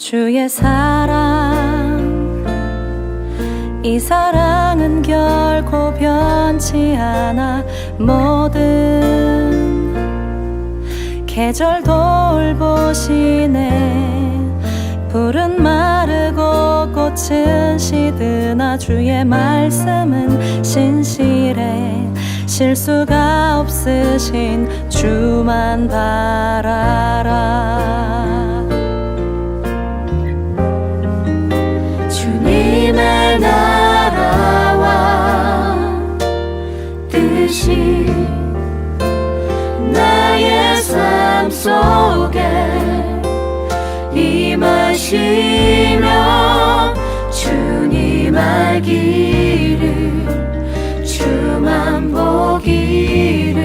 주의 사랑, 이 사랑은 결코 변치 않아. 모든 계절 돌보시네. 풀은 마르고 꽃은 시드나 주의 말씀은 신실해. 실수가 없으신 주만 바라라. 주님의 나라와 뜻이 나의 삶 속에 임하시며 주님 알기를 주만 보기를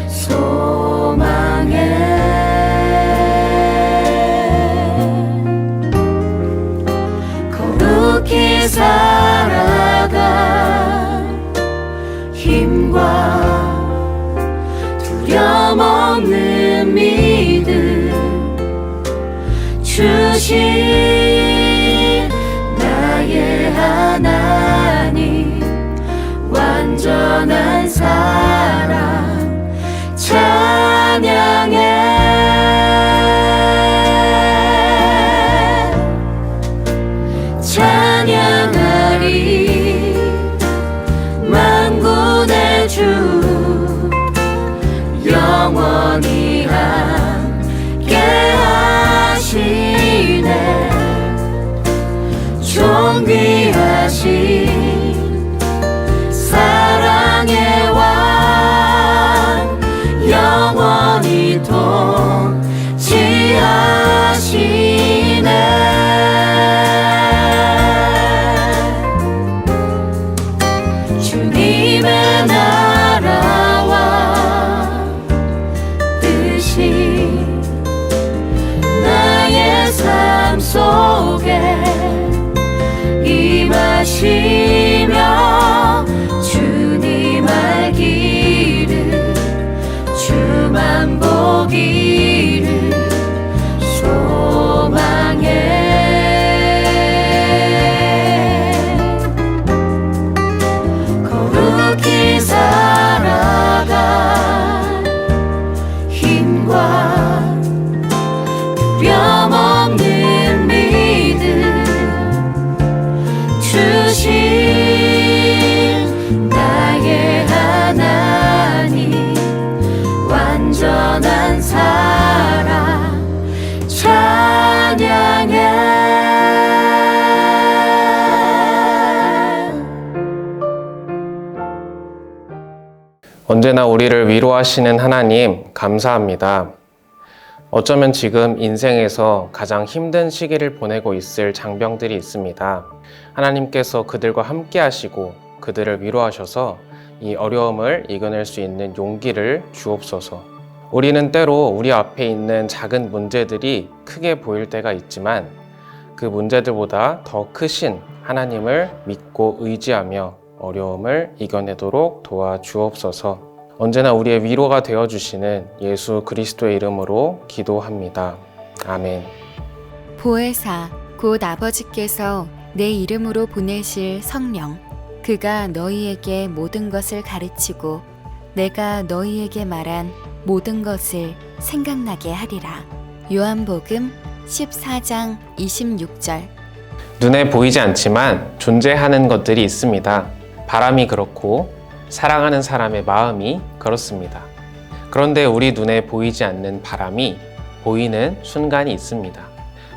소망해. 거룩히 살아가 힘과 두려움 없는 믿음 주신 나의 하나님, 완전한 사랑 찬양해. 찬양하리 만군의 주 영원히 함께 하시네. 존귀하신 사랑의 왕 영원히 통치하시네. 주님의 나라와 뜻이 나의 삶 속에 임하시며 주님 알기를 주만 보기를 소망해. 거룩히 살아가 힘과 두려움 없는 믿음 주신 나의 하나님, 완전한 사랑 찬양해. 언제나 우리를 위로하시는 하나님, 감사합니다. 어쩌면 지금 인생에서 가장 힘든 시기를 보내고 있을 장병들이 있습니다. 하나님께서 그들과 함께 하시고 그들을 위로하셔서 이 어려움을 이겨낼 수 있는 용기를 주옵소서. 우리는 때로 우리 앞에 있는 작은 문제들이 크게 보일 때가 있지만 그 문제들보다 더 크신 하나님을 믿고 의지하며 어려움을 이겨내도록 도와주옵소서. 언제나 우리의 위로가 되어주시는 예수 그리스도의 이름으로 기도합니다. 아멘. 보혜사 곧 아버지께서 내 이름으로 보내실 성령, 그가 너희에게 모든 것을 가르치고 내가 너희에게 말한 모든 것을 생각나게 하리라. 요한복음 14장 26절. 눈에 보이지 않지만 존재하는 것들이 있습니다. 바람이 그렇고 사랑하는 사람의 마음이 그렇습니다. 그런데 우리 눈에 보이지 않는 바람이 보이는 순간이 있습니다.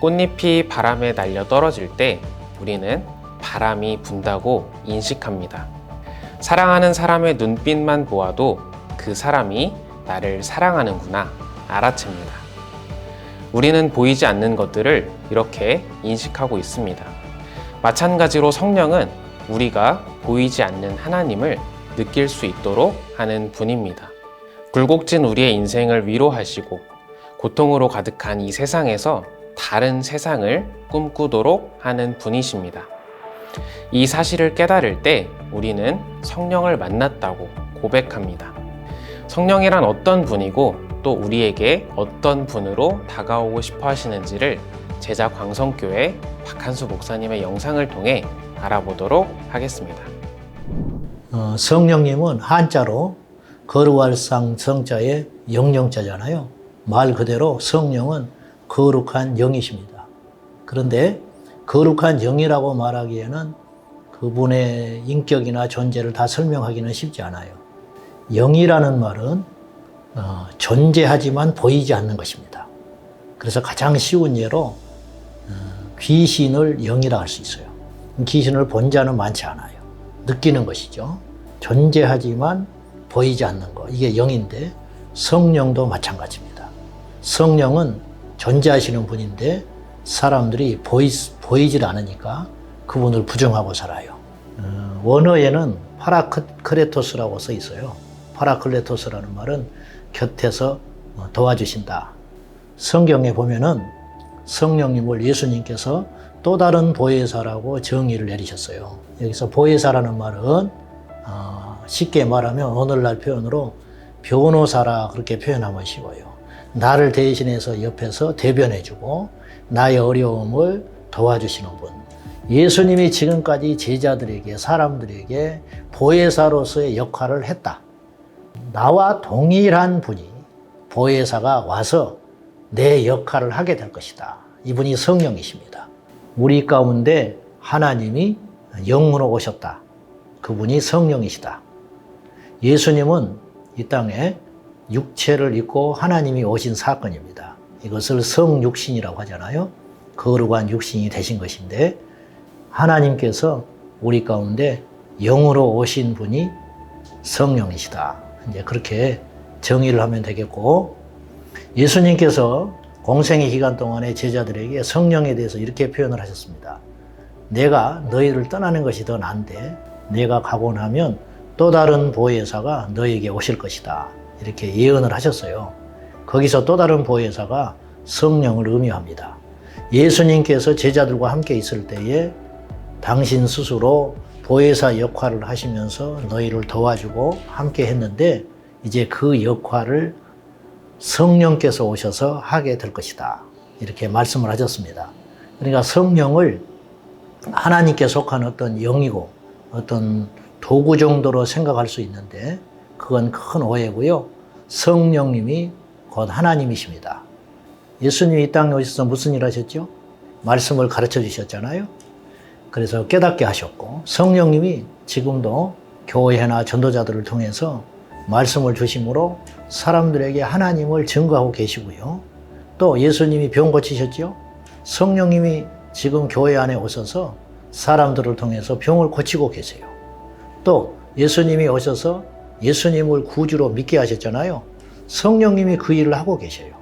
꽃잎이 바람에 날려 떨어질 때 우리는 바람이 분다고 인식합니다. 사랑하는 사람의 눈빛만 보아도 그 사람이 나를 사랑하는구나 알아챕니다. 우리는 보이지 않는 것들을 이렇게 인식하고 있습니다. 마찬가지로 성령은 우리가 보이지 않는 하나님을 느낄 수 있도록 하는 분입니다. 굴곡진 우리의 인생을 위로하시고 고통으로 가득한 이 세상에서 다른 세상을 꿈꾸도록 하는 분이십니다. 이 사실을 깨달을 때 우리는 성령을 만났다고 고백합니다. 성령이란 어떤 분이고 또 우리에게 어떤 분으로 다가오고 싶어 하시는지를 제자 광성교회 박한수 목사님의 영상을 통해 알아보도록 하겠습니다. 성령님은 한자로 거룩할 상 성자의 영영자잖아요. 말 그대로 성령은 거룩한 영이십니다. 그런데 거룩한 영이라고 말하기에는 그분의 인격이나 존재를 다 설명하기는 쉽지 않아요. 영이라는 말은 존재하지만 보이지 않는 것입니다. 그래서 가장 쉬운 예로 귀신을 영이라 할 수 있어요. 귀신을 본 자는 많지 않아요. 느끼는 것이죠. 존재하지만 보이지 않는 것, 이게 영인데 성령도 마찬가지입니다. 성령은 존재하시는 분인데 사람들이 보이질 않으니까 그분을 부정하고 살아요. 원어에는 파라클레토스라고 써 있어요. 파라클레토스라는 말은 곁에서 도와주신다. 성경에 보면은 성령님을 예수님께서 또 다른 보혜사라고 정의를 내리셨어요. 여기서 보혜사라는 말은 쉽게 말하면 오늘날 표현으로 변호사라 그렇게 표현하면 쉬워요. 나를 대신해서 옆에서 대변해주고 나의 어려움을 도와주시는 분. 예수님이 지금까지 제자들에게, 사람들에게 보혜사로서의 역할을 했다. 나와 동일한 분이, 보혜사가 와서 내 역할을 하게 될 것이다. 이분이 성령이십니다. 우리 가운데 하나님이 영으로 오셨다. 그분이 성령이시다. 예수님은 이 땅에 육체를 입고 하나님이 오신 사건입니다. 이것을 성육신이라고 하잖아요. 거룩한 육신이 되신 것인데 하나님께서 우리 가운데 영으로 오신 분이 성령이시다. 이제 그렇게 정의를 하면 되겠고, 예수님께서 공생의 기간 동안에 제자들에게 성령에 대해서 이렇게 표현을 하셨습니다. 내가 너희를 떠나는 것이 더 나은데 내가 가고 나면 또 다른 보혜사가 너희에게 오실 것이다. 이렇게 예언을 하셨어요. 거기서 또 다른 보혜사가 성령을 의미합니다. 예수님께서 제자들과 함께 있을 때에 당신 스스로 보혜사 역할을 하시면서 너희를 도와주고 함께 했는데 이제 그 역할을 성령께서 오셔서 하게 될 것이다. 이렇게 말씀을 하셨습니다. 그러니까 성령을 하나님께 속한 어떤 영이고 어떤 도구 정도로 생각할 수 있는데 그건 큰 오해고요. 성령님이 곧 하나님이십니다. 예수님이 이 땅에 오셔서 무슨 일 하셨죠? 말씀을 가르쳐 주셨잖아요. 그래서 깨닫게 하셨고, 성령님이 지금도 교회나 전도자들을 통해서 말씀을 주심으로 사람들에게 하나님을 증거하고 계시고요. 또 예수님이 병 고치셨죠? 성령님이 지금 교회 안에 오셔서 사람들을 통해서 병을 고치고 계세요. 또 예수님이 오셔서 예수님을 구주로 믿게 하셨잖아요. 성령님이 그 일을 하고 계셔요.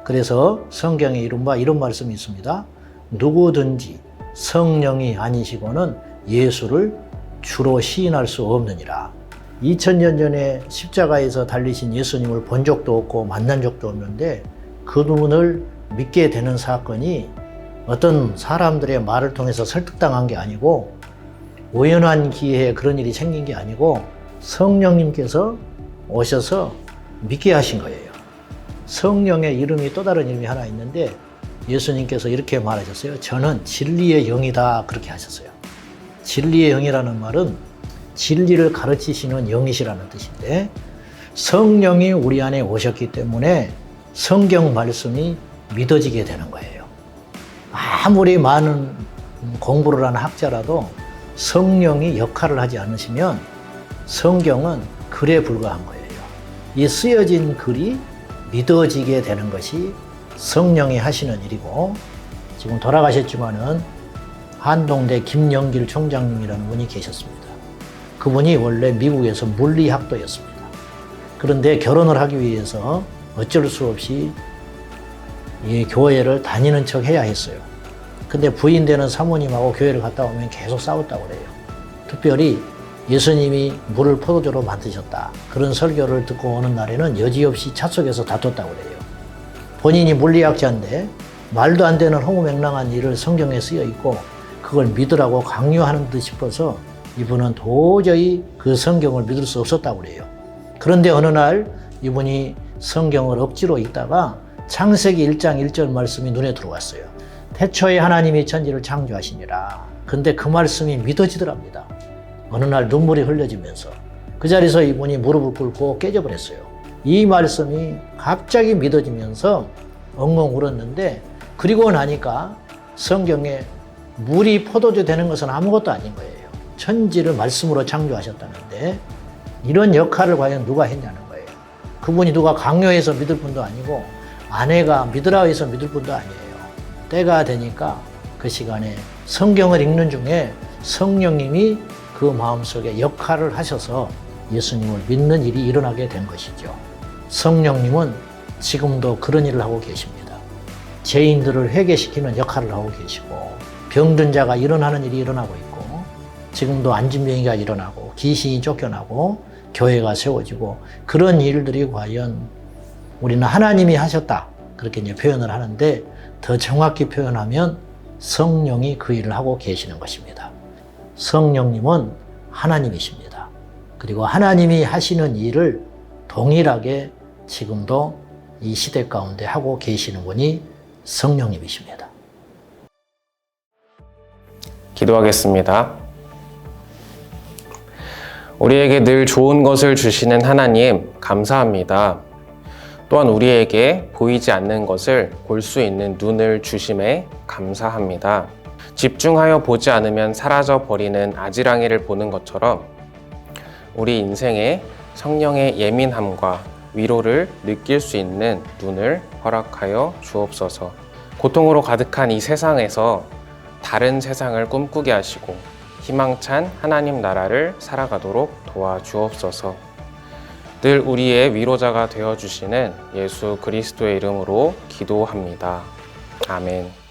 그래서 성경에 이른바 이런 말씀이 있습니다. 누구든지 성령이 아니시고는 예수를 주로 시인할 수 없느니라. 2000년 전에 십자가에서 달리신 예수님을 본 적도 없고 만난 적도 없는데 그분을 믿게 되는 사건이 어떤 사람들의 말을 통해서 설득당한 게 아니고 우연한 기회에 그런 일이 생긴 게 아니고 성령님께서 오셔서 믿게 하신 거예요. 성령의 이름이 또 다른 이름이 하나 있는데 예수님께서 이렇게 말하셨어요. 저는 진리의 영이다. 그렇게 하셨어요. 진리의 영이라는 말은 진리를 가르치시는 영이시라는 뜻인데 성령이 우리 안에 오셨기 때문에 성경 말씀이 믿어지게 되는 거예요. 아무리 많은 공부를 한 학자라도 성령이 역할을 하지 않으시면 성경은 글에 불과한 거예요. 이 쓰여진 글이 믿어지게 되는 것이 성령이 하시는 일이고, 지금 돌아가셨지만은 한동대 김영길 총장님이라는 분이 계셨습니다. 그분이 원래 미국에서 물리학도였습니다. 그런데 결혼을 하기 위해서 어쩔 수 없이 이 교회를 다니는 척 해야 했어요. 근데 부인 되는 사모님하고 교회를 갔다 오면 계속 싸웠다고 그래요. 특별히 예수님이 물을 포도주로 만드셨다. 그런 설교를 듣고 오는 날에는 여지없이 차 속에서 다퉜다고 그래요. 본인이 물리학자인데 말도 안 되는 허무맹랑한 일을 성경에 쓰여 있고 그걸 믿으라고 강요하는 듯 싶어서 이분은 도저히 그 성경을 믿을 수 없었다고 그래요. 그런데 어느 날 이분이 성경을 억지로 읽다가 창세기 1장 1절 말씀이 눈에 들어왔어요. 태초에 하나님이 천지를 창조하시니라. 근데 그 말씀이 믿어지더랍니다. 어느 날 눈물이 흘려지면서 그 자리에서 이분이 무릎을 꿇고 깨져버렸어요. 이 말씀이 갑자기 믿어지면서 엉엉 울었는데, 그리고 나니까 성경에 물이 포도주 되는 것은 아무것도 아닌 거예요. 천지를 말씀으로 창조하셨다는데 이런 역할을 과연 누가 했냐는 거예요. 그분이 누가 강요해서 믿을 분도 아니고 아내가 믿으라 해서 믿을 분도 아니에요. 때가 되니까 그 시간에 성경을 읽는 중에 성령님이 그 마음속에 역할을 하셔서 예수님을 믿는 일이 일어나게 된 것이죠. 성령님은 지금도 그런 일을 하고 계십니다. 죄인들을 회개시키는 역할을 하고 계시고, 병든 자가 일어나는 일이 일어나고 있고, 지금도 안진병이가 일어나고 귀신이 쫓겨나고 교회가 세워지고, 그런 일들이 과연 우리는 하나님이 하셨다 그렇게 이제 표현을 하는데, 더 정확히 표현하면 성령이 그 일을 하고 계시는 것입니다. 성령님은 하나님이십니다. 그리고 하나님이 하시는 일을 동일하게 지금도 이 시대 가운데 하고 계시는 분이 성령님이십니다. 기도하겠습니다. 우리에게 늘 좋은 것을 주시는 하나님, 감사합니다. 또한 우리에게 보이지 않는 것을 볼 수 있는 눈을 주심에 감사합니다. 집중하여 보지 않으면 사라져 버리는 아지랑이를 보는 것처럼 우리 인생에 성령의 예민함과 위로를 느낄 수 있는 눈을 허락하여 주옵소서. 고통으로 가득한 이 세상에서 다른 세상을 꿈꾸게 하시고 희망찬 하나님 나라를 살아가도록 도와주옵소서. 늘 우리의 위로자가 되어주시는 예수 그리스도의 이름으로 기도합니다. 아멘.